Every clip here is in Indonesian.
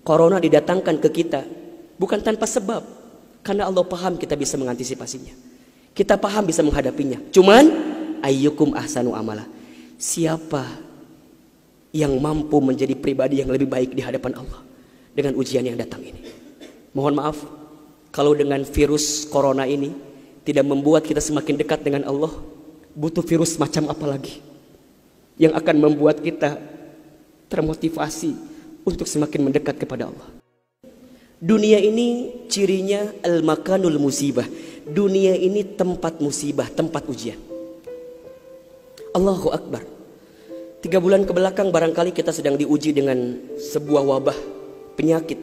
Corona didatangkan ke kita bukan tanpa sebab, karena Allah paham kita bisa mengantisipasinya, kita paham bisa menghadapinya. Cuman ayyukum ahsanu amala, siapa yang mampu menjadi pribadi yang lebih baik di hadapan Allah dengan ujian yang datang ini. Mohon maaf kalau dengan virus corona ini tidak membuat kita semakin dekat dengan Allah, butuh virus macam apa lagi yang akan membuat kita termotivasi untuk semakin mendekat kepada Allah. Dunia ini cirinya al-makanul musibah. Dunia ini tempat musibah, tempat ujian. Allahu Akbar. 3 bulan kebelakang barangkali kita sedang diuji dengan sebuah wabah penyakit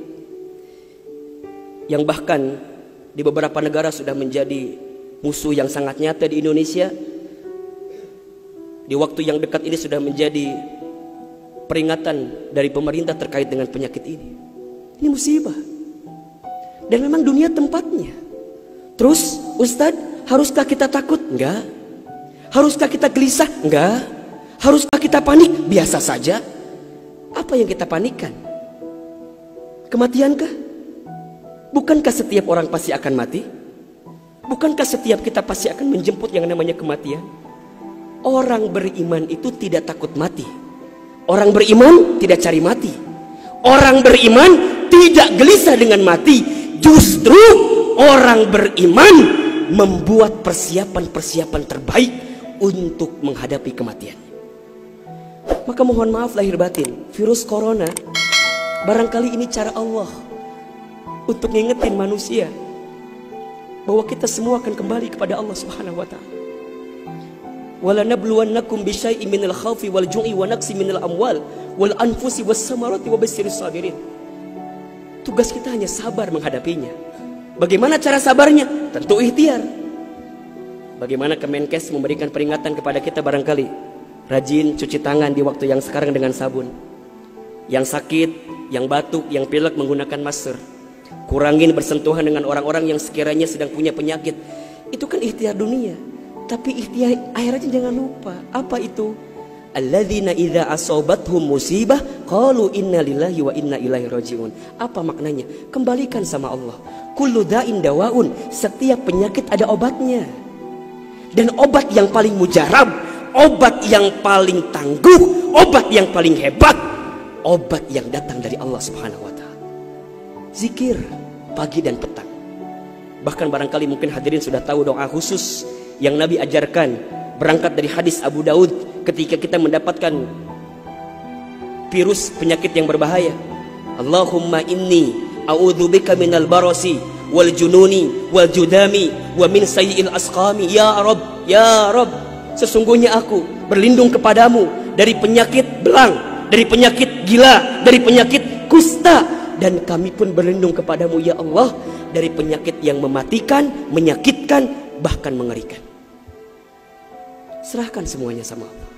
yang bahkan di beberapa negara sudah menjadi musuh yang sangat nyata. Di Indonesia di waktu yang dekat ini sudah menjadi peringatan dari pemerintah terkait dengan penyakit ini. Ini musibah. Dan memang dunia tempatnya. Terus Ustadz, haruskah kita takut? Enggak. Haruskah kita gelisah? Enggak. Haruskah kita panik? Biasa saja. Apa yang kita panikkan? Kematiankah? Bukankah setiap orang pasti akan mati? Bukankah setiap kita pasti akan menjemput yang namanya kematian? Orang beriman itu tidak takut mati. Orang beriman tidak cari mati. Orang beriman tidak gelisah dengan mati. Justru orang beriman membuat persiapan-persiapan terbaik untuk menghadapi kematian. Maka mohon maaf lahir batin, virus corona barangkali ini cara Allah untuk ngingetin manusia bahwa kita semua akan kembali kepada Allah Subhanahu wa taala. وَلَنَبْلُوَنَّكُمْ بِشَيْءٍ مِنَ الْخَوْفِ وَالْجُوعِ وَنَقْصٍ مِنَ الْأَمْوَالِ وَالْأَنْفُسِ وَالثَّمَرَاتِ وَبَشِّرِ الصَّابِرِينَ. Tugas kita hanya sabar menghadapinya. Bagaimana cara sabarnya? Tentu ikhtiar. Bagaimana Kemenkes memberikan peringatan kepada kita barangkali? Rajin cuci tangan di waktu yang sekarang dengan sabun. Yang sakit, yang batuk, yang pilek menggunakan masker. Kurangin bersentuhan dengan orang-orang yang sekiranya sedang punya penyakit. Itu kan ikhtiar dunia. Tapi ikhtiar akhiratnya jangan lupa. Apa itu? Alladzina idza asobathum musibah qalu inna lillahi wa inna ilaihi rajiun. Apa maknanya? Kembalikan sama Allah. Kullu da'in dawaun. Setiap penyakit ada obatnya. Dan obat yang paling mujarab, obat yang paling tangguh, obat yang paling hebat, obat yang datang dari Allah Subhanahu wa taala. Zikir pagi dan petang. Bahkan barangkali mungkin hadirin sudah tahu doa khusus yang Nabi ajarkan berangkat dari hadis Abu Daud ketika kita mendapatkan virus penyakit yang berbahaya. Allahumma inni a'udzubika minal barasi wal jununi wal judami wa min sayyi'il asqami. Ya Rabb, ya Rabb, sesungguhnya aku berlindung kepadamu dari penyakit belang, dari penyakit gila, dari penyakit kusta, dan kami pun berlindung kepadamu ya Allah dari penyakit yang mematikan, menyakitkan, bahkan mengerikan. Serahkan semuanya sama Allah.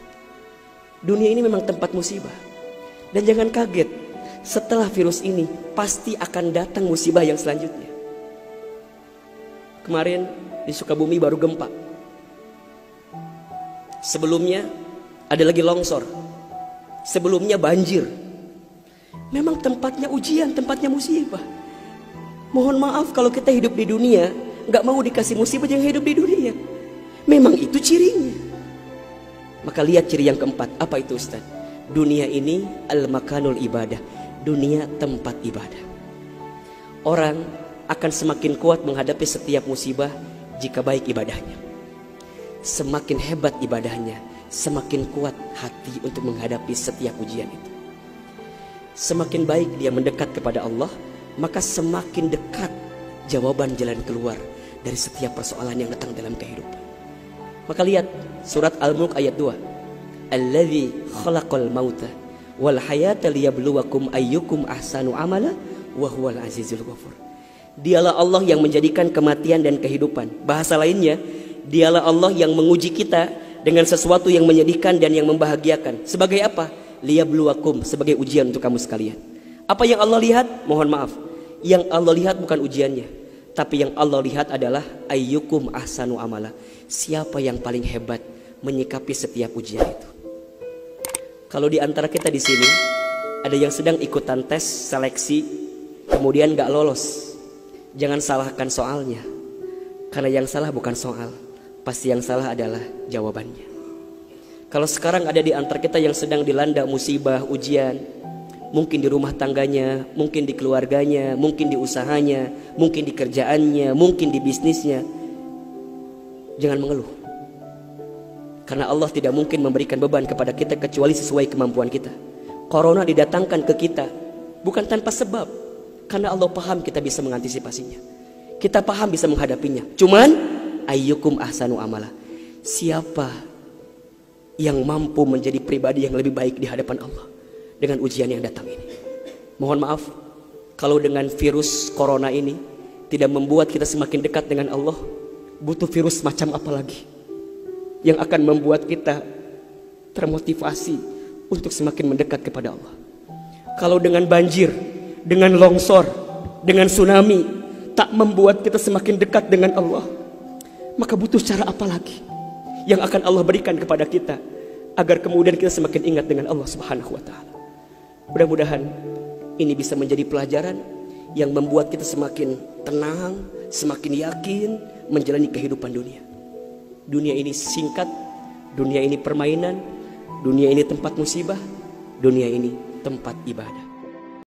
Dunia ini memang tempat musibah. Dan jangan kaget, setelah virus ini pasti akan datang musibah yang selanjutnya. Kemarin di Sukabumi baru gempa. Sebelumnya ada lagi longsor. Sebelumnya banjir. Memang tempatnya ujian, tempatnya musibah. Mohon maaf kalau kita hidup di dunia nggak mau dikasih musibah, jangan hidup di dunia. Memang itu cirinya. Maka lihat ciri yang keempat. Apa itu Ustaz? Dunia ini al-makanul ibadah. Dunia tempat ibadah. Orang akan semakin kuat menghadapi setiap musibah jika baik ibadahnya. Semakin hebat ibadahnya, semakin kuat hati untuk menghadapi setiap ujian itu. Semakin baik dia mendekat kepada Allah, maka semakin dekat jawaban jalan keluar dari setiap persoalan yang datang dalam kehidupan. Maka lihat surat Al-Mulk ayat 2. Alladzi khalaqal mauta wal hayata liyabluwakum ayyukum ahsanu amala wa huwal azizul ghafur. Dialah Allah yang menjadikan kematian dan kehidupan. Bahasa lainnya, dialah Allah yang menguji kita dengan sesuatu yang menyedihkan dan yang membahagiakan. Sebagai apa? Liyabluwakum, sebagai ujian untuk kamu sekalian. Apa yang Allah lihat? Mohon maaf, yang Allah lihat bukan ujiannya, tapi yang Allah lihat adalah ayyukum ahsanu amala. Siapa yang paling hebat menyikapi setiap ujian itu. Kalau di antara kita di sini Ada yang sedang ikutan tes seleksi, kemudian gak lolos. Jangan salahkan soalnya, karena yang salah bukan soal, pasti yang salah adalah jawabannya. Kalau sekarang ada di antara kita yang sedang dilanda musibah, ujian, mungkin di rumah tangganya, mungkin di keluarganya, mungkin di usahanya, mungkin di kerjaannya, mungkin di bisnisnya, jangan mengeluh. Karena Allah tidak mungkin memberikan beban kepada kita kecuali sesuai kemampuan kita. Corona didatangkan ke kita bukan tanpa sebab, karena Allah paham kita bisa mengantisipasinya. Kita paham bisa menghadapinya. Cuman ayyukum ahsanu amala. Siapa yang mampu menjadi pribadi yang lebih baik di hadapan Allah dengan ujian yang datang ini? Mohon maaf kalau dengan virus corona ini tidak membuat kita semakin dekat dengan Allah. Butuh virus macam apa lagi yang akan membuat kita termotivasi untuk semakin mendekat kepada Allah? Kalau dengan banjir, dengan longsor, dengan tsunami tak membuat kita semakin dekat dengan Allah, maka butuh cara apa lagi yang akan Allah berikan kepada kita agar kemudian kita semakin ingat dengan Allah Subhanahu wa taala. Mudah-mudahan ini bisa menjadi pelajaran yang membuat kita semakin tenang, semakin yakin menjalani kehidupan dunia. Dunia ini singkat, dunia ini permainan, dunia ini tempat musibah, dunia ini tempat ibadah.